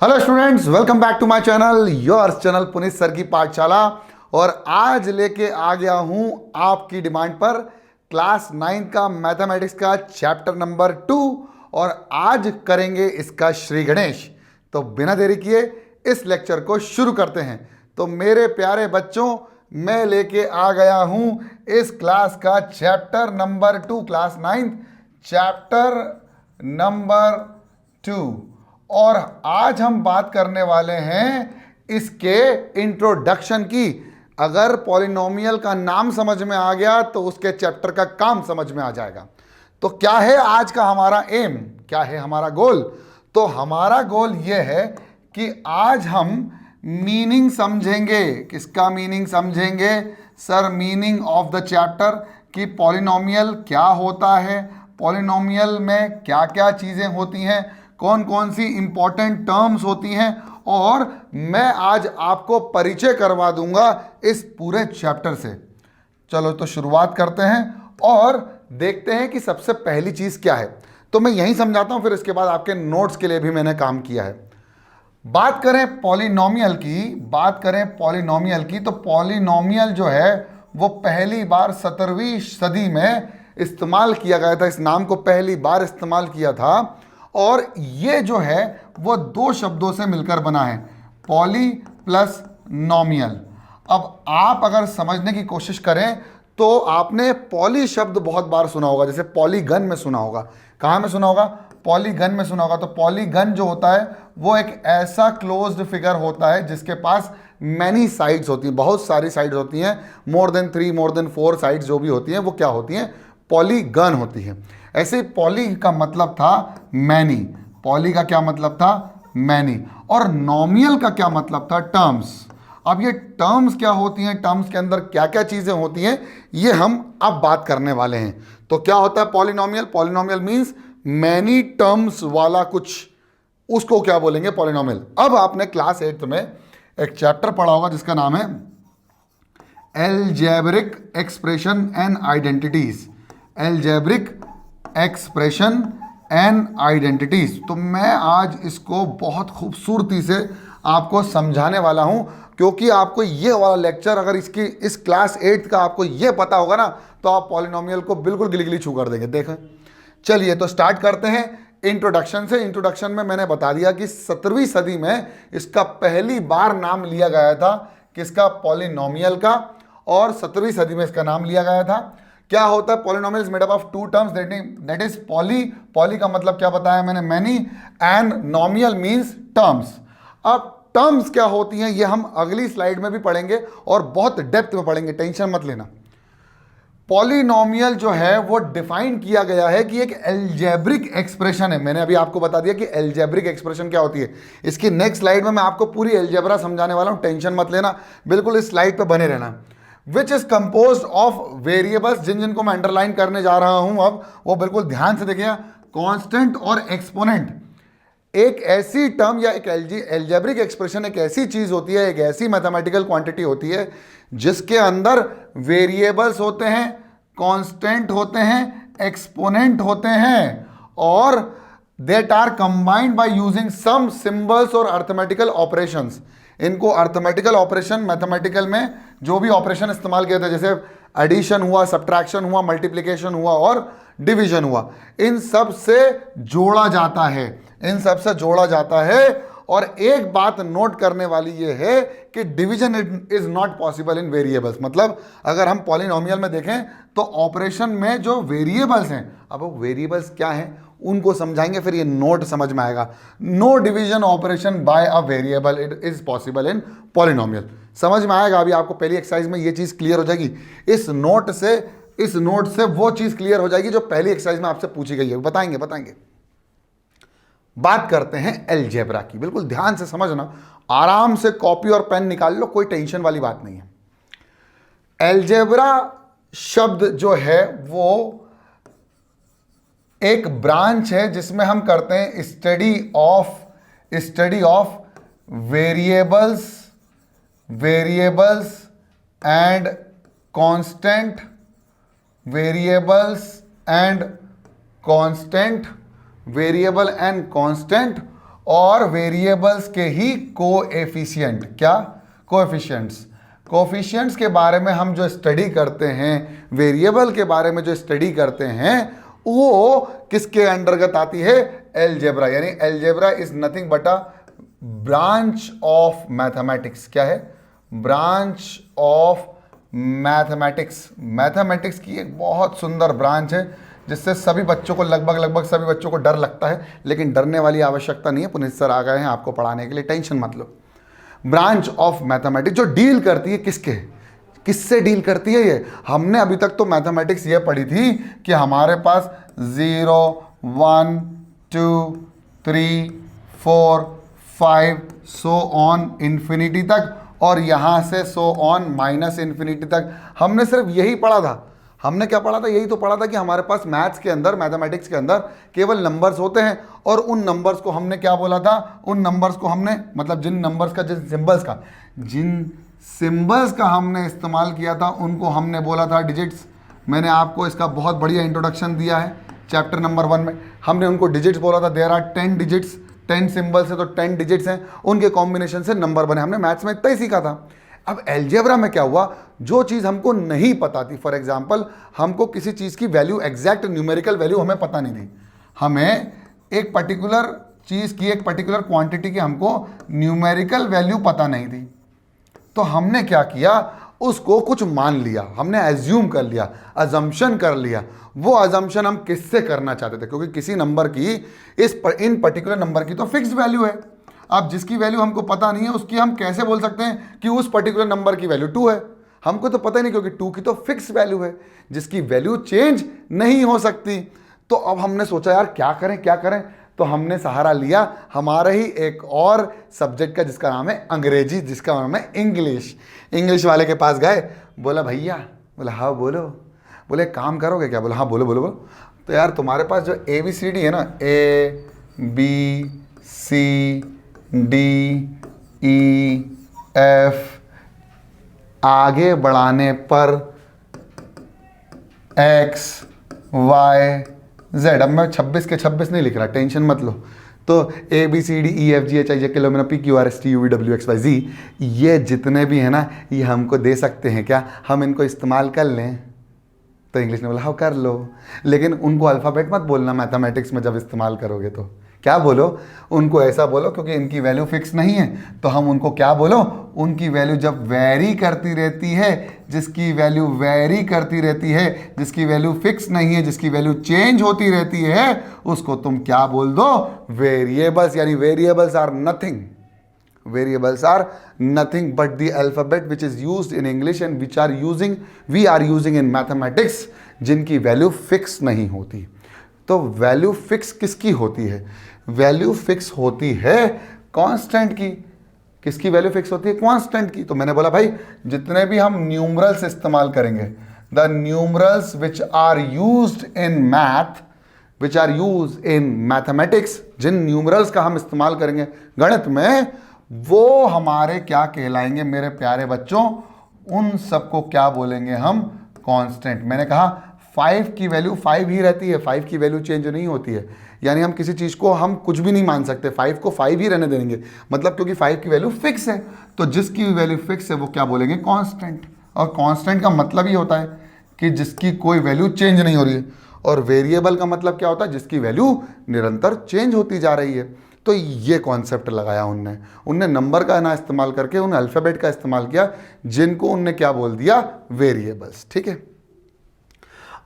Hello students, welcome back to my channel, your channel Puneet sir की पाठशाला। और आज लेके आ गया हूं आपकी डिमांड पर क्लास 9 का मैथमेटिक्स का चैप्टर नंबर 2 और आज करेंगे इसका श्री गणेश। तो बिना देरी किए इस लेक्चर को शुरू करते हैं। तो मेरे प्यारे बच्चों, मैं लेके आ गया हूं इस क्लास का chapter number 2, class 9 chapter number 2। और आज हम बात करने वाले हैं इसके इंट्रोडक्शन की। अगर पॉलिनोमियल का नाम समझ में आ गया तो उसके चैप्टर का काम समझ में आ जाएगा। तो क्या है आज का हमारा एम, क्या है हमारा गोल? तो हमारा गोल यह है कि आज हम मीनिंग समझेंगे। किसका मीनिंग समझेंगे sir? Meaning of the chapter, कि पॉलिनोमियल क्या होता है, पॉलिनोमियल में क्या क्या चीज़ें होती हैं, कौन कौन सी इंपॉर्टेंट टर्म्स होती हैं। और मैं आज आपको परिचय करवा दूंगा इस पूरे चैप्टर से। चलो तो शुरुआत करते हैं और देखते हैं कि सबसे पहली चीज़ क्या है। तो मैं यही समझाता हूं, फिर इसके बाद आपके नोट्स के लिए भी मैंने काम किया है। बात करें पॉलिनोमियल की, तो पॉलिनोमियल जो है वो पहली बार 17वीं सदी में इस्तेमाल किया गया था। इस नाम को पहली बार इस्तेमाल किया था और ये जो है वो दो शब्दों से मिलकर बना है, पॉली प्लस नोमियल। अब आप अगर समझने की कोशिश करें तो आपने पॉली शब्द बहुत बार सुना होगा, जैसे पॉलीगन में सुना होगा। कहाँ में सुना होगा? पॉलीगन में सुना होगा। तो पॉलीगन जो होता है वो एक ऐसा क्लोज्ड फिगर होता है जिसके पास मैनी साइड्स होती हैं, बहुत सारी साइड्स होती हैं, more than 3, more than 4 sides जो भी होती हैं वो क्या होती हैं? पॉलीगन होती है। ऐसे ही पॉली का मतलब था मैनी। पॉली का क्या मतलब था? मैनी। और नोमियल का क्या मतलब था? टर्म्स। अब ये टर्म्स क्या होती हैं, टर्म्स के अंदर क्या क्या चीजें होती हैं, ये हम अब बात करने वाले हैं। तो क्या होता है polynomial? Polynomial means many terms वाला कुछ, उसको क्या बोलेंगे? पॉलिनोमियल। अब आपने क्लास 8 में एक चैप्टर पढ़ा होगा जिसका नाम है algebraic expression and identities. Algebraic expression and identities. तो मैं आज इसको बहुत खूबसूरती से आपको समझाने वाला हूं, क्योंकि आपको ये वाला लेक्चर, अगर इसकी इस क्लास 8 का आपको ये पता होगा ना, तो आप पॉलिनोमियल को बिल्कुल गिली छू कर देंगे। देखें, चलिए तो स्टार्ट करते हैं इंट्रोडक्शन से। इंट्रोडक्शन में मैंने बता दिया कि 17वीं सदी में इसका पहली बार नाम लिया गया था। किसका? पॉलिनोमियल का। और 17वीं सदी में इसका नाम लिया गया था। क्या होता है? Polynomial is made up of 2 terms, that is poly. Poly का मतलब क्या बताया मैंने? मैनी। And नोमियल means terms. अब टर्म्स क्या होती हैं ये हम अगली स्लाइड में भी पढ़ेंगे और बहुत डेप्थ में पढ़ेंगे, टेंशन मत लेना। पॉलिनोमियल जो है वो डिफाइन किया गया है कि एक अलजेब्रिक एक्सप्रेशन है। मैंने अभी आपको बता दिया कि अलजेब्रिक एक्सप्रेशन क्या होती है। इसकी नेक्स्ट स्लाइड में मैं आपको पूरी अलजेब्रा समझाने वाला हूं, टेंशन मत लेना, बिल्कुल इस स्लाइड पे बने रहना। Which is composed of variables, जिनको मैं अंडरलाइन करने जा रहा हूं अब, वो बिल्कुल ध्यान से देखिएगा। कांस्टेंट और एक्सपोनेंट। एक ऐसी टर्म या एक अलजेब्रिक एक्सप्रेशन एक ऐसी चीज होती है, एक ऐसी मैथमेटिकल क्वांटिटी होती है जिसके अंदर वेरिएबल्स होते हैं, कांस्टेंट होते हैं, एक्सपोनेंट होते हैं, और that are combined by using some symbols और अर्थमेटिकल ऑपरेशंस। इनको अर्थमेटिकल ऑपरेशन, मैथमेटिकल में जो भी ऑपरेशन इस्तेमाल किए थे, जैसे एडिशन हुआ, सब्ट्रैक्शन हुआ, मल्टीप्लिकेशन हुआ और डिवीजन हुआ, इन सब से जोड़ा जाता है, इन सब से जोड़ा जाता है। और एक बात नोट करने वाली ये है कि division is not possible in variables. मतलब अगर हम पॉलिनोमियल में देखें तो ऑपरेशन में जो वेरिएबल्स हैं, अब वो वेरिएबल्स क्या हैं उनको समझाएंगे, फिर ये नोट समझ में आएगा। No division operation by a variable it is possible in polynomial. समझ में आएगा अभी आपको, पहली एक्सरसाइज में ये चीज क्लियर हो जाएगी। इस नोट से वो चीज क्लियर हो जाएगी जो पहली एक्सरसाइज में आपसे पूछी गई है। बताएंगे। बात करते हैं अलजेब्रा की। बिल्कुल ध्यान से समझना, आराम से कॉपी और पेन निकाल लो, कोई टेंशन वाली बात नहीं है। अलजेब्रा शब्द जो है वो एक ब्रांच है जिसमें हम करते हैं study of variables and constant, variable and constant और वेरिएबल्स के ही कोएफिशिएंट, क्या कोएफिशिएंट्स, कोएफिशिएंट्स के बारे में हम जो स्टडी करते हैं, वेरिएबल के बारे में जो स्टडी करते हैं, वो किसके अंतर्गत आती है, अलजेब्रा। यानी algebra is nothing but a branch of mathematics. क्या है, ब्रांच ऑफ मैथमेटिक्स। मैथमेटिक्स की एक बहुत सुंदर ब्रांच है जिससे सभी बच्चों को लगभग सभी बच्चों को डर लगता है, लेकिन डरने वाली आवश्यकता नहीं है। पुनीत सर आ गए हैं आपको पढ़ाने के लिए, टेंशन मत लो। ब्रांच ऑफ मैथमेटिक्स जो डील करती है किसके, किससे डील करती है ये। हमने अभी तक तो मैथमेटिक्स ये पढ़ी थी कि हमारे पास 0 1 2 3 4 5 सो ऑन इन्फिनिटी तक, और यहां से सो ऑन माइनस इन्फिनिटी तक। हमने सिर्फ यही पढ़ा था। हमने क्या पढ़ा था, यही तो पढ़ा था कि हमारे पास मैथ्स के अंदर, मैथमेटिक्स के अंदर केवल नंबर्स होते हैं, और उन नंबर्स को हमने क्या बोला था, उन नंबर्स को हमने, मतलब जिन नंबर्स का, जिन सिंबल्स का हमने इस्तेमाल किया था उनको हमने बोला था डिजिट्स। मैंने आपको इसका बहुत बढ़िया इंट्रोडक्शन दिया है चैप्टर नंबर 1 में। हमने उनको डिजिट्स बोला था। देयर आर 10 डिजिट्स, 10 सिंबल्स है तो 10 डिजिट्स हैं, उनके कॉम्बिनेशन से नंबर बने। हमने मैथ्स में इतना ही सीखा था। अब अलजेब्रा में क्या हुआ, जो चीज़ हमको नहीं पता थी, फॉर एग्जांपल हमको किसी चीज़ की वैल्यू, एग्जैक्ट न्यूमेरिकल वैल्यू हमें पता नहीं थी, हमें एक पर्टिकुलर चीज़ की, एक पर्टिकुलर क्वांटिटी की हमको न्यूमेरिकल वैल्यू पता नहीं थी, तो हमने क्या किया, उसको कुछ मान लिया, हमने एज्यूम कर लिया, अजम्पशन कर लिया। वो अजम्पशन हम किससे करना चाहते थे, क्योंकि किसी नंबर की इन पर्टिकुलर नंबर की तो फिक्स्ड वैल्यू है। अब जिसकी वैल्यू हमको पता नहीं है उसकी हम कैसे बोल सकते हैं कि उस पर्टिकुलर नंबर की वैल्यू 2 है। हमको तो पता ही नहीं, क्योंकि 2 की तो फिक्स वैल्यू है जिसकी वैल्यू चेंज नहीं हो सकती। तो अब हमने सोचा यार क्या करें, तो हमने सहारा लिया हमारे ही एक और सब्जेक्ट का जिसका नाम है अंग्रेजी, जिसका नाम है इंग्लिश। इंग्लिश वाले के पास गए, बोला भैया, बोला हाँ बोलो, बोले काम करोगे क्या, बोला हाँ बोलो बोलो बोलो। तो यार तुम्हारे पास जो ABCD है ना, ABCDEF, आगे बढ़ाने पर XYZ। अब मैं 26 के 26 नहीं लिख रहा, टेंशन मत लो। तो ABCDEFGHIJKLMNOP QRSTUVWXYZ, ये जितने भी हैं ना, ये हमको दे सकते हैं क्या, हम इनको इस्तेमाल कर लें। तो इंग्लिश ने बोला हाँ कर लो, लेकिन उनको अल्फ़ाबेट मत बोलना मैथमेटिक्स में जब इस्तेमाल करोगे तो। क्या बोलो, उनको ऐसा बोलो, क्योंकि इनकी वैल्यू फिक्स नहीं है, तो हम उनको क्या बोलो, उनकी वैल्यू जब वेरी करती रहती है, जिसकी वैल्यू वेरी करती रहती है, जिसकी वैल्यू फिक्स नहीं है, जिसकी वैल्यू चेंज होती रहती है, उसको तुम क्या बोल दो, वेरिएबल्स। यानी variables are nothing, variables are nothing but the alphabet which is used in English and which we are using in mathematics, जिनकी वैल्यू फिक्स नहीं होती। तो वैल्यू फिक्स किसकी होती है, वैल्यू फिक्स होती है कांस्टेंट की। किसकी वैल्यू फिक्स होती है, कांस्टेंट की। तो मैंने बोला भाई जितने भी हम न्यूमरल्स इस्तेमाल करेंगे, the numerals which are used in math, which are used in mathematics, जिन न्यूमरल्स का हम इस्तेमाल करेंगे गणित में, वो हमारे क्या कहलाएंगे मेरे प्यारे बच्चों, उन सबको क्या बोलेंगे हम, कांस्टेंट। मैंने कहा 5 की वैल्यू 5 ही रहती है, 5 की वैल्यू चेंज नहीं होती है। यानी हम किसी चीज़ को हम कुछ भी नहीं मान सकते, 5 को 5 ही रहने देंगे, मतलब क्योंकि 5 की वैल्यू फिक्स है। तो जिसकी वैल्यू फिक्स है वो क्या बोलेंगे, कांस्टेंट। और कांस्टेंट का मतलब ही होता है कि जिसकी कोई वैल्यू चेंज नहीं हो रही है। और वेरिएबल का मतलब क्या होता है, जिसकी वैल्यू निरंतर चेंज होती जा रही है। तो ये कॉन्सेप्ट लगाया उनने नंबर का ना इस्तेमाल करके उन अल्फ़ाबेट का इस्तेमाल किया, जिनको उनने क्या बोल दिया, वेरिएबल्स। ठीक है।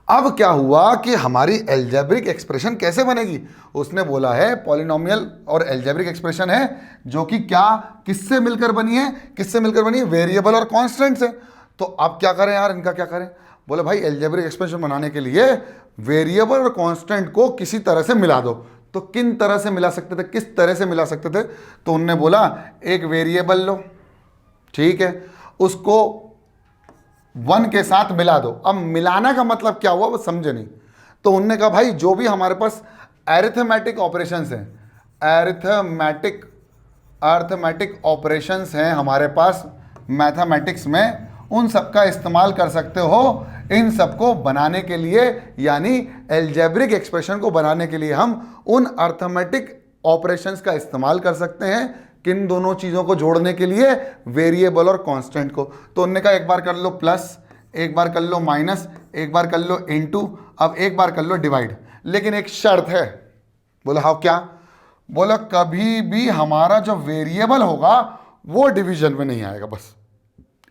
अब क्या हुआ कि हमारी अलजेब्रिक एक्सप्रेशन कैसे बनेगी, उसने बोला है पॉलिनोमियल और अलजेब्रिक एक्सप्रेशन है जो कि क्या किससे मिलकर बनी है, किससे मिलकर बनी है, वेरिएबल और कांस्टेंट से। तो अब क्या करें यार, इनका क्या करें। बोले भाई अलजेब्रिक एक्सप्रेशन बनाने के लिए वेरिएबल और कांस्टेंट को किसी तरह से मिला दो। तो किन तरह से मिला सकते थे, किस तरह से मिला सकते थे। तो उनने बोला एक वेरिएबल लो, ठीक है, उसको 1 के साथ मिला दो। अब मिलाना का मतलब क्या हुआ वो समझे नहीं। तो उनने कहा भाई जो भी हमारे पास अरिथमेटिक ऑपरेशंस हैं, अरिथमेटिक ऑपरेशंस हैं हमारे पास मैथमेटिक्स में, उन सब का इस्तेमाल कर सकते हो इन सबको बनाने के लिए। यानी अलजेब्रिक एक्सप्रेशन को बनाने के लिए हम उन अरिथमेटिक ऑपरेशंस का इस्तेमाल कर सकते हैं किन दोनों चीज़ों को जोड़ने के लिए, वेरिएबल और कांस्टेंट को। तो उन्होंने कहा एक बार कर लो प्लस, एक बार कर लो माइनस, एक बार कर लो इनटू, अब एक बार कर लो डिवाइड। लेकिन एक शर्त है। बोला हाँ क्या? बोला कभी भी हमारा जो वेरिएबल होगा वो डिवीजन में नहीं आएगा। बस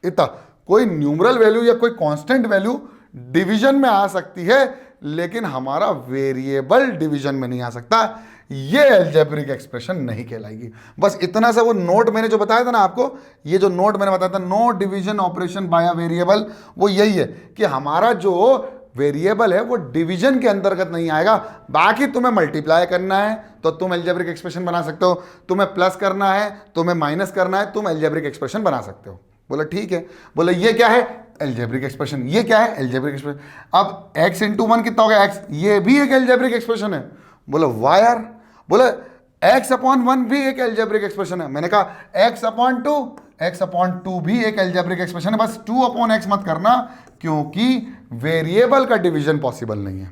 इतना, कोई न्यूमरल वैल्यू या कोई कांस्टेंट वैल्यू डिवीजन में आ सकती है, लेकिन हमारा वेरिएबल डिवीजन में नहीं आ सकता। ये अलजेब्रिक एक्सप्रेशन नहीं कहलाएगी। बस इतना सा वो नोट मैंने जो बताया था ना आपको, ये जो नोट मैंने बताया था, no division operation by variable, वो यही है कि हमारा जो वेरिएबल है वो डिवीजन के अंतर्गत नहीं आएगा। बाकी तुम्हें मल्टीप्लाई करना है तो तुम अलजेब्रिक एक्सप्रेशन बना सकते हो, तुम्हें प्लस करना है, तुम्हें माइनस करना है, तुम अलजेब्रिक एक्सप्रेशन बना सकते हो। बोला ठीक है। बोले ये क्या है? Algebraic expression. ये क्या है? Algebraic expression. अब x इंटू 1 कितना हो गया? x। ये भी एक अलजेब्रिक एक्सप्रेशन है। बोला वाह यार। बोले x अपॉन 1 भी एक अलजेब्रिक एक्सप्रेशन है। मैंने कहा x अपॉन 2 भी एक अलजेब्रिक एक्सप्रेशन है। बस 2 अपॉन x मत करना, क्योंकि वेरिएबल का डिवीजन पॉसिबल नहीं है।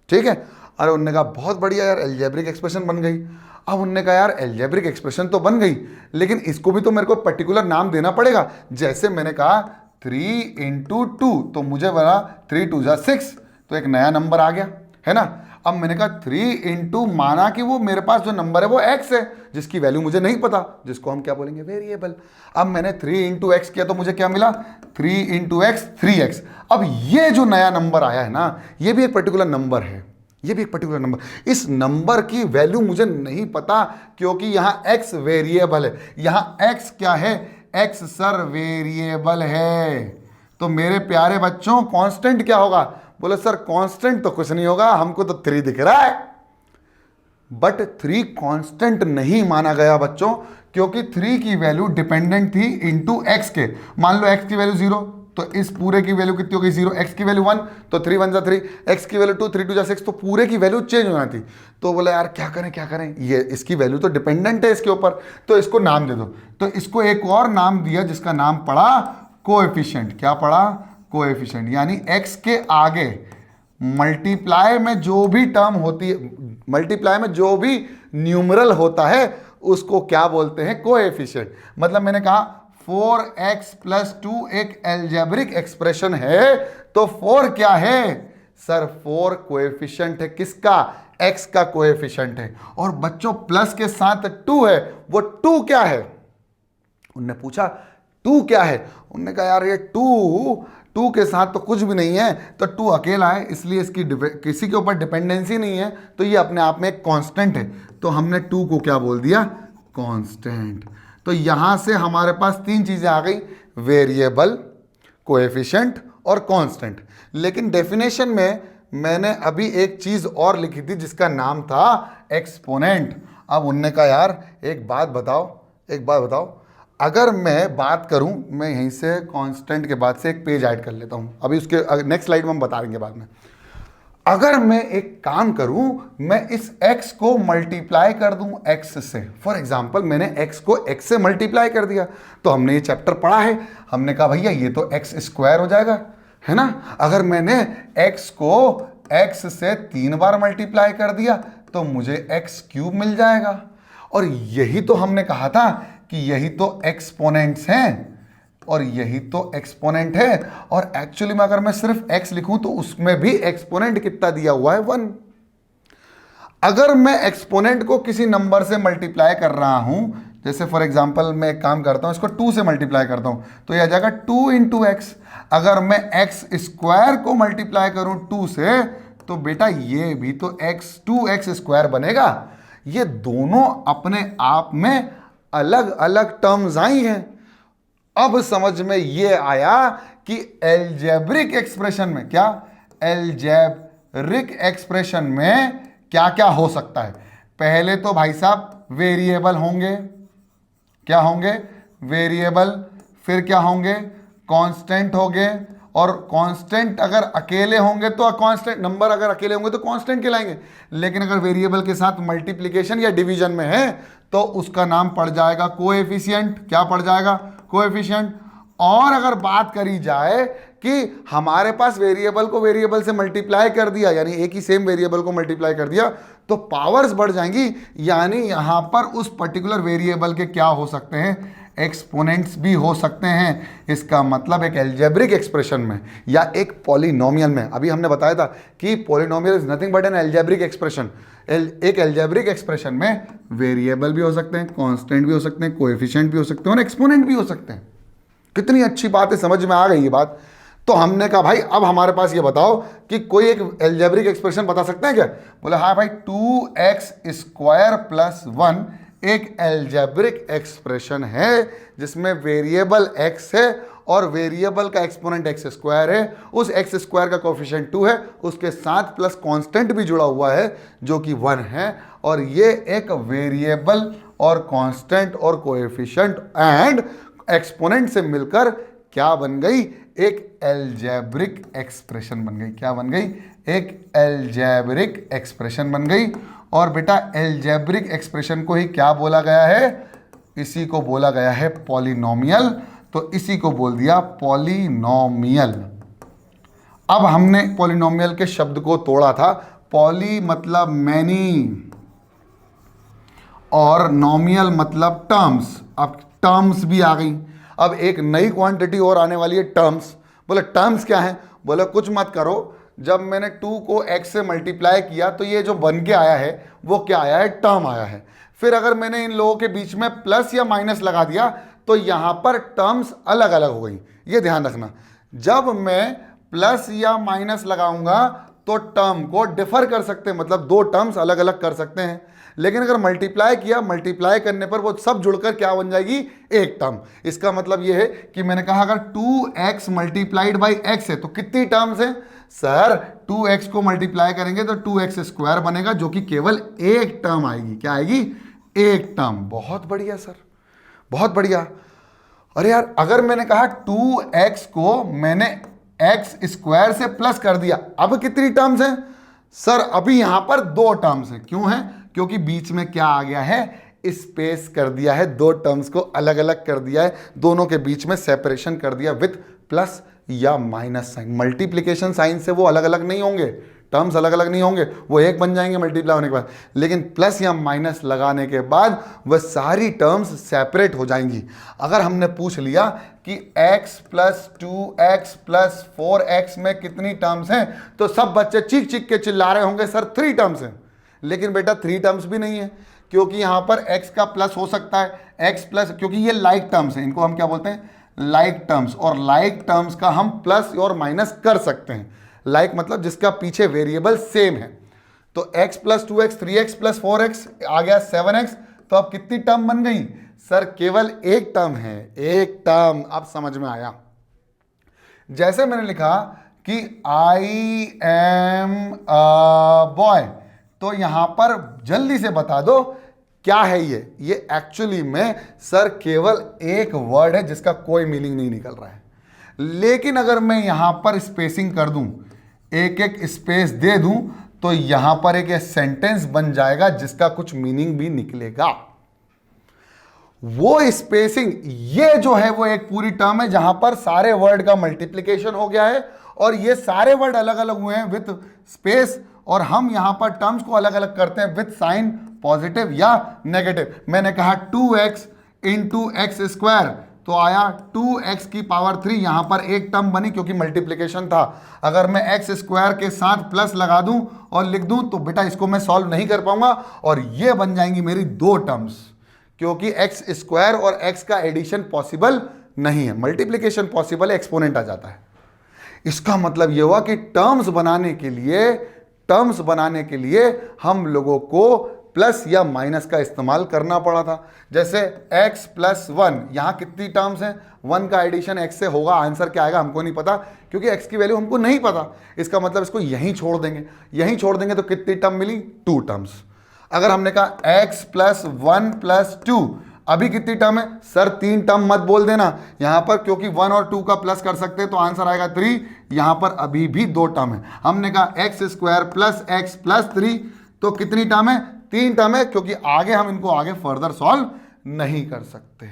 ठीक है। अरे उन्होंने कहा बहुत बढ़िया यार, अलजेब्रिक एक्सप्रेशन बन गई। अब उन्होंने कहा यार अलजेब्रिक एक्सप्रेशन तो बन गई, लेकिन इसको भी तो मेरे को पर्टिकुलर नाम देना पड़ेगा। जैसे मैंने कहा 3 इंटू 2, तो मुझे बना 3 2 जा 6, तो एक नया नंबर आ गया, है ना। अब मैंने कहा 3 इंटू, माना कि वो मेरे पास जो नंबर है वो x है, जिसकी वैल्यू मुझे नहीं पता, जिसको हम क्या बोलेंगे? वेरिएबल। अब मैंने 3 इंटू एक्स किया तो मुझे क्या मिला? 3 इंटू एक्स 3x। अब ये जो नया नंबर आया है ना, ये भी एक पर्टिकुलर नंबर है, ये भी एक पर्टिकुलर नंबर। इस नंबर की वैल्यू मुझे नहीं पता, क्योंकि यहाँ x वेरिएबल है। यहाँ x क्या है? x सर वेरिएबल है। तो मेरे प्यारे बच्चों कांस्टेंट क्या होगा? बोले सर कांस्टेंट तो कुछ नहीं होगा, हमको तो 3 दिख रहा है। बट 3 कांस्टेंट नहीं माना गया बच्चों, क्योंकि 3 की वैल्यू डिपेंडेंट थी इनटू x के। मान लो x की वैल्यू 0, तो इस पूरे की वैल्यू कितनी हो गई? 0। x की वैल्यू 1, तो 3 1 जा 3, x की वैल्यू 2, 3 2 जा 6, तो पूरे की वैल्यू चेंज हो जाती। तो बोला यार क्या करें क्या करें, ये इसकी वैल्यू तो डिपेंडेंट है इसके ऊपर, तो इसको नाम दे दो। तो इसको एक और नाम दिया, जिसका नाम पड़ा कोएफिशिएंट। क्या पड़ा? कोएफिशिएंट। यानी x के आगे मल्टीप्लाई में जो भी टर्म होती है, मल्टीप्लाई में जो भी न्यूमरल होता है, उसको क्या बोलते हैं? कोएफिशिएंट। मतलब मैंने कहा 4x प्लस 2 एक अलजेब्रिक एक्सप्रेशन है, तो 4 क्या है? सर 4 कोएफिशिएंट है। किसका? x का कोएफिशिएंट है। और बच्चों प्लस के साथ 2 है, वो 2 क्या है? उनने पूछा 2 क्या है? उन्होंने कहा यार ये 2 के साथ तो कुछ भी नहीं है, तो 2 अकेला है, इसलिए इसकी किसी के ऊपर डिपेंडेंसी नहीं है, तो ये अपने आप में एक कांस्टेंट है। तो हमने 2 को क्या बोल दिया? कांस्टेंट। तो यहां से हमारे पास 3 चीजें आ गई, वेरिएबल, कोएफिशिएंट और कांस्टेंट। लेकिन डेफिनेशन में मैंने अभी एक चीज और लिखी थी, जिसका नाम था एक्सपोनेंट। अब उनने कहा यार एक बात बताओ, अगर मैं बात करूं, मैं यहीं से कांस्टेंट के बाद से एक पेज ऐड कर लेता हूं, अभी उसके नेक्स्ट स्लाइड में हम बता देंगे बाद में। अगर मैं एक काम करूं, मैं इस x को मल्टीप्लाई कर दूं x से। फॉर एग्जांपल मैंने x को x से मल्टीप्लाई कर दिया, तो हमने ये चैप्टर पढ़ा है, हमने कहा भैया ये तो x स्क्वायर हो जाएगा, है ना। अगर मैंने x को x से 3 बार मल्टीप्लाई कर दिया, तो मुझे x क्यूब मिल जाएगा। और यही तो हमने कहा था कि यही तो एक्सपोनेंट्स हैं, और यही तो एक्सपोनेंट है। और एक्चुअली में अगर मैं सिर्फ x लिखूं, तो उसमें भी एक्सपोनेंट कितना दिया हुआ है? 1। अगर मैं एक्सपोनेंट को किसी नंबर से मल्टीप्लाई कर रहा हूं, जैसे फॉर एग्जांपल मैं एक काम करता हूं, इसको 2 से मल्टीप्लाई करता हूं, तो यह आ जाएगा 2 इंटू एक्स। अगर मैं एक्स स्क्वायर को मल्टीप्लाई करूं 2 से, तो बेटा ये भी तो x स्क्वायर बनेगा। ये दोनों अपने आप में अलग अलग टर्म्स आई हैं। अब समझ में ये आया कि अलजेब्रिक एक्सप्रेशन में एक्सप्रेशन में क्या क्या हो सकता है। पहले तो भाई साहब वेरिएबल होंगे, क्या होंगे? वेरिएबल। फिर क्या होंगे? कांस्टेंट होंगे। और कांस्टेंट अगर अकेले होंगे तो कांस्टेंट, नंबर अगर अकेले होंगे तो कांस्टेंट कहलाएंगे। लेकिन अगर वेरिएबल के साथ मल्टीप्लिकेशन या डिवीजन में है, तो उसका नाम पड़ जाएगा कोएफिशिएंट। क्या पड़ जाएगा? कोएफिशिएंट। और अगर बात करी जाए कि हमारे पास वेरिएबल को वेरिएबल से मल्टीप्लाई कर दिया, यानी एक ही सेम वेरिएबल को मल्टीप्लाई कर दिया तो पावर्स बढ़ जाएंगी, यानी यहां पर उस पर्टिकुलर वेरिएबल के क्या हो सकते हैं, एक्सपोनेंट्स भी हो सकते हैं। इसका मतलब एक एल्जेब्रिक एक्सप्रेशन में या एक पॉलिनोमियल में, अभी हमने बताया था कि polynomial is nothing but an algebraic expression. एक एल्जेब्रिक एक्सप्रेशन में वेरिएबल भी हो सकते हैं, कांस्टेंट भी हो सकते हैं, कोएफिशिएंट भी हो सकते हैं और एक्सपोनेंट भी हो सकते हैं। कितनी अच्छी बात है, समझ में आ गई ये बात। तो हमने कहा भाई अब हमारे पास ये बताओ कि कोई एक एल्जेब्रिक एक्सप्रेशन बता सकते हैं क्या? बोले हाँ भाई, 2x² + 1 एक एल्जेब्रिक एक्सप्रेशन है जिसमें वेरिएबल x है और वेरिएबल का एक्सपोनेंट x² है, उस x² का कोएफिशिएंट 2 है, उसके साथ प्लस कांस्टेंट भी जुड़ा हुआ है जो कि 1 है, और ये एक वेरिएबल और कांस्टेंट और कोएफिशिएंट एंड एक्सपोनेंट से मिलकर क्या बन गई, एक एल्जेब्रिक एक्सप्रेशन बन गई। क्या बन गई? एक एल्जेब्रिक एक्सप्रेशन बन गई। और बेटा एल्जेब्रिक एक्सप्रेशन को ही क्या बोला गया है? इसी को बोला गया है पॉलिनोमियल, तो इसी को बोल दिया पॉलिनोमियल। अब हमने पॉलिनोमियल के शब्द को तोड़ा था, पॉली मतलब मैनी और नोमियल मतलब टर्म्स। अब टर्म्स भी आ गई, अब एक नई क्वांटिटी और आने वाली है, टर्म्स। बोले टर्म्स क्या है? बोले कुछ मत करो, जब मैंने 2 को x से मल्टीप्लाई किया तो ये जो बन के आया है वो क्या आया है? टर्म आया है। फिर अगर मैंने इन लोगों के बीच में प्लस या माइनस लगा दिया तो यहां पर टर्म्स अलग अलग हो गई। ये ध्यान रखना, जब मैं प्लस या माइनस लगाऊंगा तो टर्म को डिफर कर सकते हैं, मतलब दो टर्म्स अलग अलग कर सकते हैं। लेकिन अगर मल्टीप्लाई किया, मल्टीप्लाई करने पर वो सब जुड़कर क्या बन जाएगी? एक टर्म। इसका मतलब ये है कि मैंने कहा अगर 2x मल्टीप्लाइड बाई x है तो कितनी टर्म्स हैं? सर 2x को मल्टीप्लाई करेंगे तो 2x² बनेगा, जो कि केवल एक टर्म आएगी। क्या आएगी? एक टर्म। बहुत बढ़िया सर, बहुत बढ़िया। अरे यार, अगर मैंने कहा 2x को मैंने x² से प्लस कर दिया, अब कितनी टर्म्स हैं? सर अभी यहां पर दो टर्म्स हैं। क्यों है? क्योंकि बीच में क्या आ गया है? स्पेस कर दिया है, दो टर्म्स को अलग अलग कर दिया है, दोनों के बीच में सेपरेशन कर दिया विथ प्लस या माइनस साइन। मल्टीप्लिकेशन साइन से वो अलग अलग नहीं होंगे, टर्म्स अलग अलग नहीं होंगे, वो एक बन जाएंगे मल्टीप्लाई होने के बाद, लेकिन प्लस या माइनस लगाने के बाद वह सारी टर्म्स सेपरेट हो जाएंगी। अगर हमने पूछ लिया कि x + 2x + 4x में कितनी टर्म्स हैं, तो सब बच्चे चीख चीख के चिल्ला रहे होंगे सर 3 टर्म्स हैं। लेकिन बेटा 3 टर्म्स भी नहीं है, क्योंकि यहां पर x का प्लस हो सकता है, x प्लस, क्योंकि ये लाइक टर्म्स हैं, इनको हम क्या बोलते हैं? Like terms. और लाइक टर्म्स का हम प्लस और माइनस कर सकते हैं। लाइक मतलब जिसका पीछे वेरिएबल सेम है। तो x + 2x 3x + 4x आ गया 7x। तो अब कितनी टर्म बन गई? सर केवल एक टर्म है, एक टर्म। अब समझ में आया? जैसे मैंने लिखा कि I am a boy, तो यहां पर जल्दी से बता दो क्या है ये एक्चुअली में सर केवल एक वर्ड है जिसका कोई मीनिंग नहीं निकल रहा है। लेकिन अगर मैं यहां पर स्पेसिंग कर दूं, एक एक स्पेस दे दूं, तो यहां पर एक सेंटेंस बन जाएगा जिसका कुछ मीनिंग भी निकलेगा। वो स्पेसिंग, ये जो है वो एक पूरी टर्म है जहां पर सारे वर्ड का मल्टीप्लिकेशन हो गया है और ये सारे वर्ड अलग अलग हुए हैं विथ स्पेस, और हम यहां पर टर्म्स को अलग अलग करते हैं विथ साइन, पॉजिटिव या नेगेटिव। मैंने कहा 2x × x², तो आया 2x की पावर 3, यहां पर एक टर्म बनी क्योंकि मल्टीप्लिकेशन था। अगर मैं x² के साथ प्लस लगा दूं और लिख दूं तो बेटा इसको मैं सॉल्व नहीं कर पाऊंगा और ये बन जाएंगी मेरी दो टर्म्स, क्योंकि x² और x का एडिशन पॉसिबल नहीं है, मल्टीप्लिकेशन पॉसिबल है, एक्सपोनेंट आ जाता है। इसका मतलब यह हुआ कि टर्म्स बनाने के लिए हम लोगों को प्लस या माइनस का इस्तेमाल करना पड़ा था। जैसे x + 1, यहां कितनी टर्म्स हैं? 1 का एडिशन x से होगा, आंसर क्या आएगा हमको नहीं पता, क्योंकि x की वैल्यू हमको नहीं पता। इसका मतलब इसको यहीं छोड़ देंगे, तो कितनी टर्म मिली? 2 टर्म्स। अगर हमने कहा x + 1 + 2, अभी कितनी टर्म है? सर 3 टर्म मत बोल देना यहां पर, क्योंकि 1 और 2 का प्लस कर सकते हैं तो आंसर आएगा 3। यहां पर अभी भी 2 टर्म है। हमने कहा x² + x + 3, तो कितनी टर्म है? 3 टर्म है, क्योंकि आगे हम इनको आगे फर्दर सॉल्व नहीं कर सकते।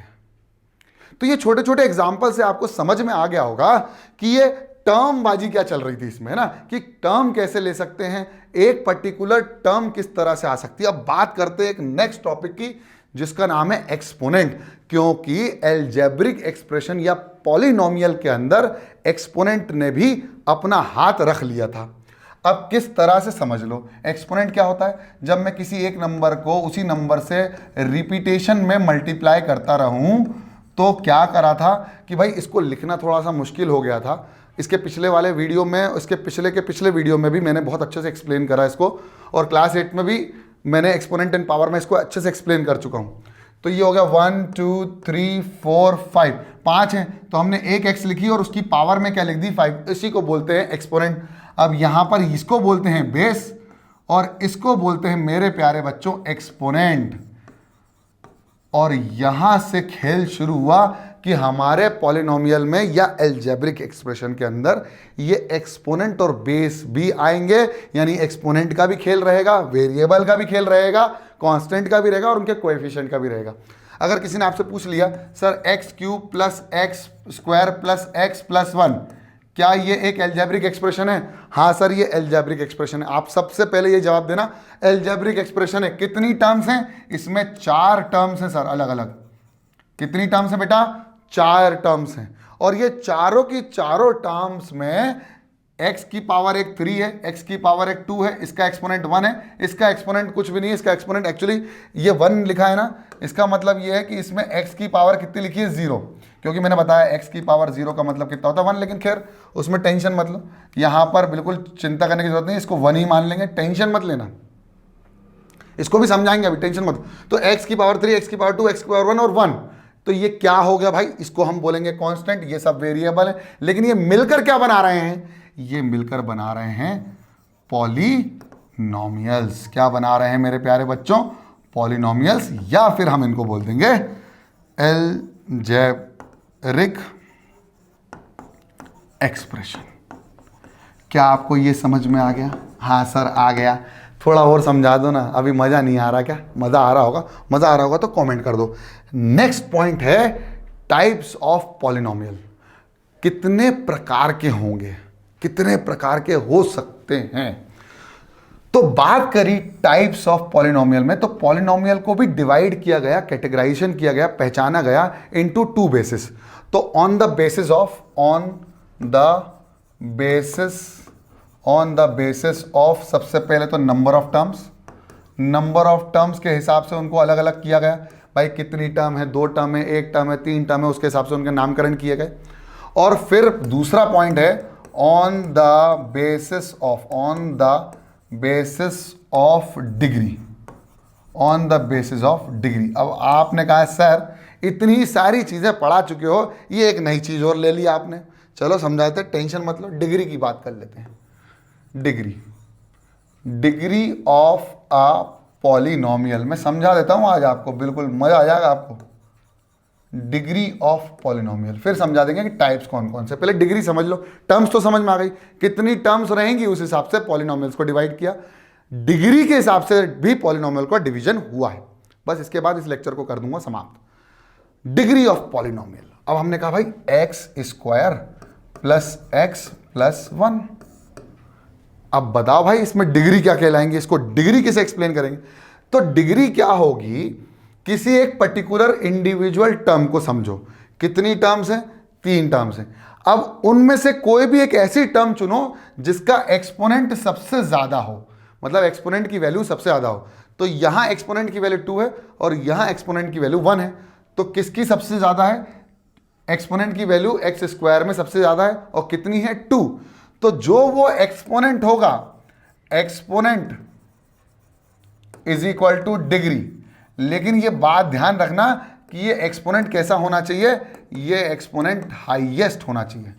तो ये छोटे छोटे एग्जाम्पल से आपको समझ में आ गया होगा कि ये टर्म बाजी क्या चल रही थी इसमें, है ना, कि टर्म कैसे ले सकते हैं, एक पर्टिकुलर टर्म किस तरह से आ सकती है। अब बात करते हैं एक नेक्स्ट टॉपिक की जिसका नाम है एक्सपोनेंट, क्योंकि एल्जेब्रिक एक्सप्रेशन या पॉलिनोमियल के अंदर एक्सपोनेंट ने भी अपना हाथ रख लिया था। अब किस तरह से समझ लो, एक्सपोनेंट क्या होता है, जब मैं किसी एक नंबर को उसी नंबर से रिपीटेशन में मल्टीप्लाई करता रहूं, तो क्या करा था कि भाई इसको लिखना थोड़ा सा मुश्किल हो गया था। इसके पिछले वाले वीडियो में, इसके पिछले के पिछले वीडियो में भी मैंने बहुत अच्छे से एक्सप्लेन करा इसको, और क्लास 8 में भी मैंने एक्सपोनेंट एंड पावर में इसको अच्छे से एक्सप्लेन कर चुका हूँ। तो ये हो गया 1 2 3 4 5, 5 है, तो हमने एक एक्स लिखी और उसकी पावर में क्या लिख दी 5, इसी को बोलते हैं एक्सपोनेंट। अब यहाँ पर इसको बोलते हैं बेस और इसको बोलते हैं मेरे प्यारे बच्चों एक्सपोनेंट। और यहां से खेल शुरू हुआ कि हमारे पॉलिनोमियल में या एल्जेब्रिक एक्सप्रेशन के अंदर ये एक्सपोनेंट और बेस भी आएंगे, यानी एक्सपोनेंट का भी खेल रहेगा, वेरिएबल का भी खेल रहेगा, कांस्टेंट का भी रहेगा और उनके कोएफिशिएंट का भी रहेगा। अगर किसी ने आपसे पूछ लिया sir x cube plus x square plus x plus 1, क्या ये एक एल्जेब्रिक एक्सप्रेशन है? हाँ सर, ये एल्जेब्रिक एक्सप्रेशन है। आप सबसे पहले ये जवाब देना, एल्जेब्रिक एक्सप्रेशन है। कितनी टर्म्स हैं इसमें? 4 टर्म्स हैं सर, अलग अलग। कितनी टर्म्स हैं बेटा? 4 टर्म्स हैं। और ये चारों की चारों टर्म्स में x की पावर एक 3 है, x की पावर एक 2 है, इसका एक्सपोनेंट 1 है, इसका एक्सपोनेंट कुछ भी नहीं है, इसका एक्सपोनेंट एक्चुअली ये 1 लिखा है ना, इसका मतलब ये है कि इसमें x की पावर कितनी लिखी है? 0, क्योंकि मैंने बताया x की पावर 0 का मतलब कितना होता है? 1। लेकिन खैर उसमें टेंशन मत लो, यहाँ पर बिल्कुल चिंता करने की जरूरत नहीं, इसको 1 ही मान लेंगे, टेंशन मत लेना, इसको भी समझाएंगे अभी, टेंशन मत। तो x की पावर 3, x की पावर 2, x की पावर 1 और 1, तो ये क्या हो गया भाई? इसको हम बोलेंगे कांस्टेंट। ये सब वेरिएबल है, लेकिन ये मिलकर क्या बना रहे हैं? ये मिलकर बना रहे हैं पॉलिनोमियल्स। क्या बना रहे हैं मेरे प्यारे बच्चों? पॉलिनोमियल्स, या फिर हम इनको बोल देंगे एल्जेब्रिक एक्सप्रेशन। क्या आपको ये समझ में आ गया? हाँ सर आ गया। थोड़ा और समझा दो ना, अभी मज़ा नहीं आ रहा क्या? मज़ा आ रहा होगा, मज़ा आ रहा होगा तो कमेंट कर दो। नेक्स्ट पॉइंट है टाइप्स ऑफ पॉलिनोमियल। कितने प्रकार के होंगे, कितने प्रकार के हो सकते हैं? तो बात करी टाइप्स ऑफ पॉलिनोमियल में, तो पॉलिनोमियल को भी डिवाइड किया गया, कैटेगराइजेशन किया गया, पहचाना गया इनटू 2 बेसिस। तो ऑन द बेसिस ऑफ सबसे पहले तो नंबर ऑफ टर्म्स के हिसाब से उनको अलग अलग किया गया। भाई कितनी टर्म है, 2 टर्म है, 1 टर्म है, 3 टर्म है, उसके हिसाब से उनके नामकरण किए गए। और फिर दूसरा पॉइंट है on the basis of degree. अब आपने कहा सर इतनी सारी चीजें पढ़ा चुके हो, ये एक नई चीज और ले ली आपने। चलो समझाते, टेंशन मत लो, डिग्री की बात कर लेते हैं। डिग्री ऑफ अ पॉलिनोमियल मैं समझा देता हूं आज आपको, बिल्कुल मजा आ जाएगा आपको। डिग्री ऑफ पॉलिनोमियल फिर समझा देंगे कि टाइप्स कौन कौन से। पहले डिग्री समझ लो, टर्म्स तो समझ में आ गई, कितनी टर्म्स रहेंगी उस हिसाब से पॉलिनोमियल्स को डिवाइड किया। डिग्री के हिसाब से भी पॉलिनोमियल का डिवीजन हुआ है। बस इसके बाद इस लेक्चर को कर दूंगा समाप्त। डिग्री ऑफ पॉलिनोमियल, अब हमने कहा भाई x square plus x plus 1। अब बताओ भाई इसमें डिग्री क्या कहलाएंगे, इसको डिग्री कैसे एक्सप्लेन करेंगे? तो डिग्री क्या होगी, किसी एक पर्टिकुलर इंडिविजुअल टर्म को समझो। कितनी टर्म्स हैं? 3 टर्म्स हैं। अब उनमें से कोई भी एक ऐसी टर्म चुनो जिसका एक्सपोनेंट सबसे ज्यादा हो, मतलब एक्सपोनेंट की वैल्यू सबसे ज्यादा हो। तो यहां एक्सपोनेंट की वैल्यू 2 है और यहां एक्सपोनेंट की वैल्यू 1 है। तो किसकी सबसे ज्यादा है? एक्सपोनेंट की वैल्यू एक्स स्क्वायर में सबसे ज्यादा है, और कितनी है? 2। तो जो वो एक्सपोनेंट होगा, exponent is equal two degree. लेकिन ये बात ध्यान रखना कि ये एक्सपोनेंट कैसा होना चाहिए? ये एक्सपोनेंट हाईएस्ट होना चाहिए।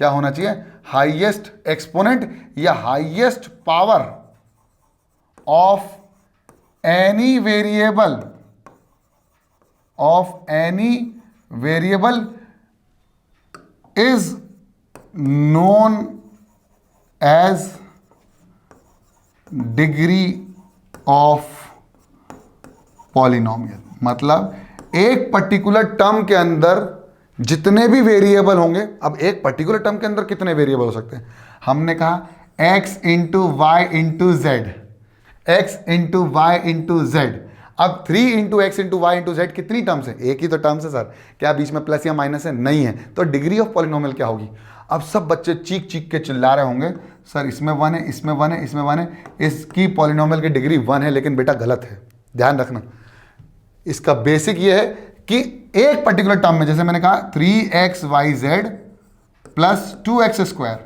क्या होना चाहिए? हाईएस्ट एक्सपोनेंट या highest power of any variable is known as degree of polynomial. मतलब एक पर्टिकुलर टर्म के अंदर जितने भी वेरिएबल होंगे, अब एक पर्टिकुलर टर्म के अंदर कितने वेरिएबल हो सकते हैं, हमने कहा x into y into z, x into y into z. अब 3 into x into y into z कितनी टर्म्स है, एक ही तो टर्म्स है सर, क्या बीच में प्लस या माइनस है, नहीं है, तो डिग्री ऑफ पॉलिनोमियल क्या होगी। अब सब बच्चे चीख चीख के चिल्ला रहे होंगे सर इसमें 1 है, इसमें 1 है, इसमें 1 है, इसकी पॉलिनोमियल की डिग्री 1 है, लेकिन बेटा गलत है, ध्यान रखना। इसका बेसिक ये है कि एक पर्टिकुलर टर्म में, जैसे मैंने कहा 3xyz plus 2x²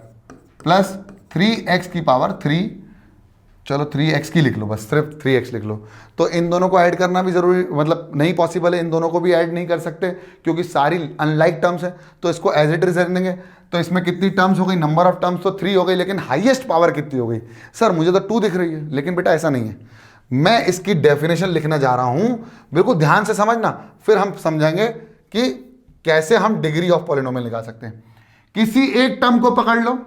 plus 3x की पावर 3, चलो 3x की लिख लो, बस सिर्फ 3x लिख लो, तो इन दोनों को ऐड करना भी जरूरी, मतलब नहीं पॉसिबल है, इन दोनों को भी ऐड नहीं कर सकते क्योंकि सारी अनलाइक टर्म्स है, तो इसको एज इट इज रहने देंगे। तो इसमें कितनी टर्म्स हो गई, नंबर ऑफ टर्म्स तो 3 हो गई, लेकिन हाईएस्ट पावर कितनी हो गई, सर मुझे तो 2 दिख रही है, लेकिन बेटा ऐसा नहीं है। मैं इसकी डेफिनेशन लिखने जा रहा हूं, बिल्कुल ध्यान से समझना, फिर हम समझेंगे कि कैसे हम डिग्री ऑफ पॉलिनोमियल निकाल सकते हैं। किसी एक टर्म को पकड़ लो,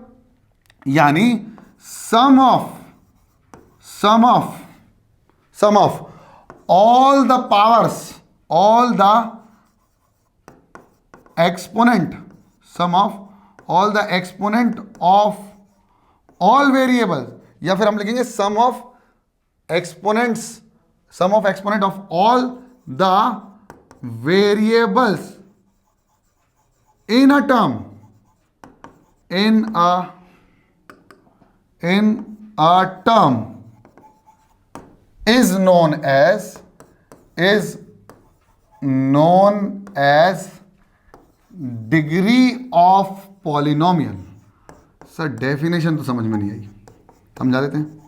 यानी सम of all the powers, all the exponent, sum of all the exponent of all variables, या फिर हम लिखेंगे sum of exponent of all the variables in a term, in a term is known as degree of polynomial. Sir definition तो समझ में नहीं आई, समझा देते हैं।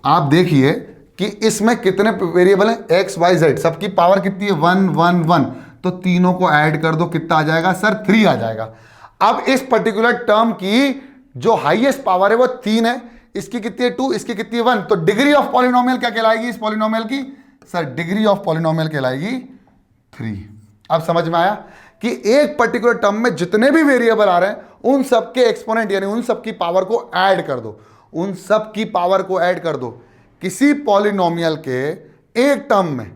आप देखिए कि इसमें कितने वेरिएबल हैं, एक्स वाई जेड, सबकी पावर कितनी है 1 1 1, तो तीनों को ऐड कर दो, कितना आ जाएगा सर 3 आ जाएगा। अब इस पर्टिकुलर टर्म की जो हाईएस्ट पावर है वो 3 है, इसकी कितनी है 2, इसकी कितनी है 1, तो डिग्री ऑफ पॉलिनोमियल क्या कहलाएगी इस पॉलिनोमियल की, सर डिग्री ऑफ पॉलिनोमियल कहलाएगी 3। अब समझ में आया कि एक पर्टिकुलर टर्म में जितने भी वेरिएबल आ रहे हैं उन सबके एक्सपोनेंट यानी उन सबकी पावर को ऐड कर दो, उन सब की पावर को ऐड कर दो। किसी पॉलिनोमियल के एक टर्म में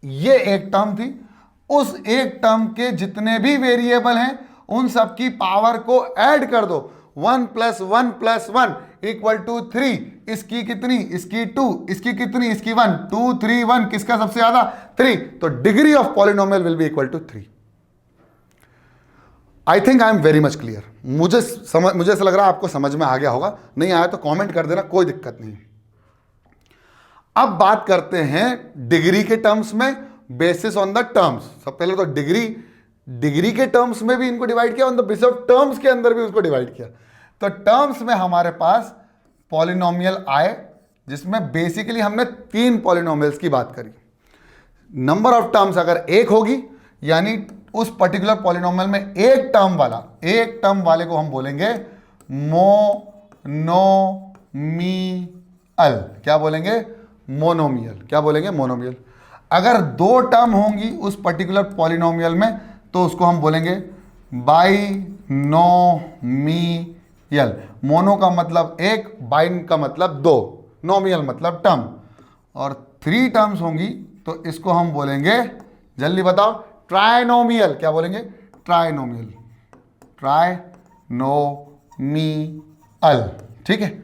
ये एक टर्म थी, उस एक टर्म के जितने भी वेरिएबल हैं उन सब की पावर को ऐड कर दो, 1 + 1 + 1 = 3, इसकी कितनी, इसकी 2, इसकी कितनी, इसकी 1, 2 3 1, किसका सबसे ज्यादा 3, तो degree of polynomial will be equal to 3। I think I am very much clear. मुझे ऐसा लग रहा है आपको समझ में आ गया होगा, नहीं आया तो कमेंट कर देना, कोई दिक्कत नहीं। अब बात करते हैं डिग्री के टर्म्स में, बेसिस ऑन द टर्म्स। सब पहले तो डिग्री के टर्म्स में भी इनको डिवाइड किया, on the basis of terms के अंदर भी उसको डिवाइड किया। तो टर्म्स में हमारे पास पॉलिनोमियल आए, जिसमें बेसिकली हमने 3 पॉलिनोमियल्स की बात करी। नंबर ऑफ टर्म्स अगर 1 होगी, यानी उस पर्टिकुलर पॉलिनोमियल में एक टर्म वाले को हम बोलेंगे मोनोमियल। क्या बोलेंगे, मोनोमियल। क्या बोलेंगे, मोनोमियल। अगर 2 टर्म होंगी उस पर्टिकुलर पॉलिनोमियल में तो उसको हम बोलेंगे बाइनोमियल। मोनो का मतलब 1, बाइन का मतलब 2, नोमियल मतलब टर्म। और 3 टर्म्स होंगी तो इसको हम बोलेंगे, जल्दी बताओ, ट्राइनोमियल। क्या बोलेंगे, ट्राइनोमियल। ठीक है।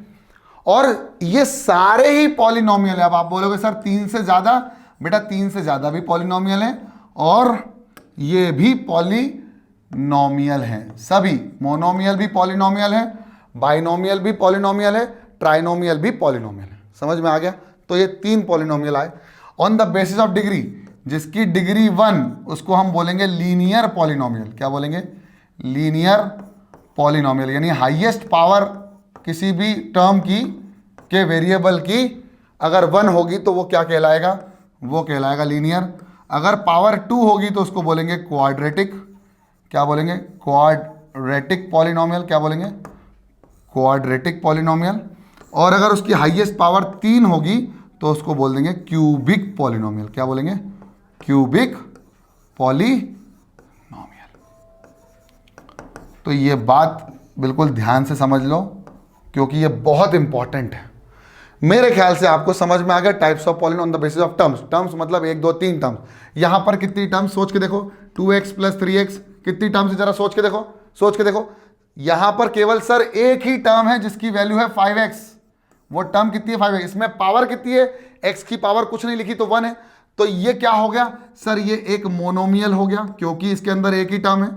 और ये सारे ही पॉलिनोमियल है। अब आप बोलोगे सर 3 से ज्यादा, बेटा 3 से ज्यादा भी पॉलिनोमियल है और ये भी पॉलिनोमियल हैं सभी। मोनोमियल भी पॉलिनोमियल है, बाइनोमियल भी पॉलिनोमियल है, ट्राइनोमियल भी पॉलिनोमियल है। समझ में आ गया। तो ये 3 पॉलिनोमियल आए on the basis of degree. जिसकी डिग्री 1 उसको हम बोलेंगे लीनियर पॉलिनोमियल। क्या बोलेंगे, लीनियर पॉलिनोमियल। यानी हाईएस्ट पावर किसी भी टर्म की के वेरिएबल की अगर 1 होगी तो वो क्या कहलाएगा, वो कहलाएगा लीनियर। अगर पावर 2 होगी तो उसको बोलेंगे क्वाड्रेटिक। क्या बोलेंगे, क्वाड्रेटिक पॉलिनोमियल। क्या बोलेंगे, क्वाड्रेटिक पॉलिनोमियल। और अगर उसकी हाईएस्ट पावर 3 होगी तो उसको बोल देंगे क्यूबिक पॉलिनोमियल। क्या बोलेंगे, क्यूबिक पॉलिनोमियल। तो ये बात बिल्कुल ध्यान से समझ लो क्योंकि ये बहुत इंपॉर्टेंट है। मेरे ख्याल से आपको समझ में आ गया types of polynomial on the basis of terms. Terms मतलब 1 2 3 टर्म्स। यहां पर कितनी टर्म्स सोच के देखो, 2x + 3x कितनी टर्म्स है, जरा सोच के देखो, सोच के देखो। यहां पर केवल सर एक ही टर्म है जिसकी वैल्यू है 5x। वो टर्म कितनी है 5x। इसमें पावर कितनी है, x की पावर कुछ नहीं लिखी तो 1 है। तो ये क्या हो गया सर, ये एक मोनोमियल हो गया क्योंकि इसके अंदर एक ही टर्म है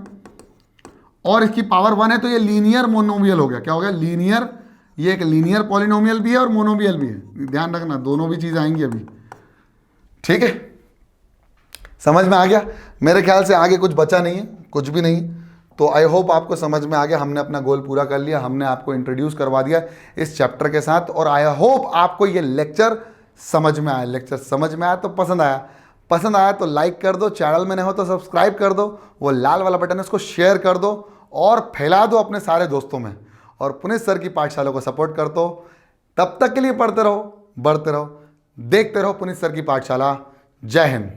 और इसकी पावर 1 है, तो ये लीनियर मोनोमियल हो गया। क्या हो गया, लीनियर। ये एक लीनियर पॉलिनोमियल भी है और मोनोमियल भी है, ध्यान रखना दोनों भी चीज आएंगी अभी। ठीक है, समझ में आ गया। मेरे ख्याल से आगे कुछ बचा नहीं है, कुछ भी नहीं। तो आई होप आपको समझ में आ गया, हमने अपना गोल पूरा कर लिया, हमने आपको इंट्रोड्यूस करवा दिया इस चैप्टर के साथ। और आई होप आपको ये लेक्चर समझ में आया। लेक्चर समझ में आया तो पसंद आया, पसंद आया तो लाइक कर दो, चैनल में नहीं हो तो सब्सक्राइब कर दो, वो लाल वाला बटन है उसको शेयर कर दो और फैला दो अपने सारे दोस्तों में। और पुनीत सर की पाठशाला को सपोर्ट कर दो। तब तक के लिए पढ़ते रहो, बढ़ते रहो, देखते रहो पुनीत सर की पाठशाला। जय हिंद।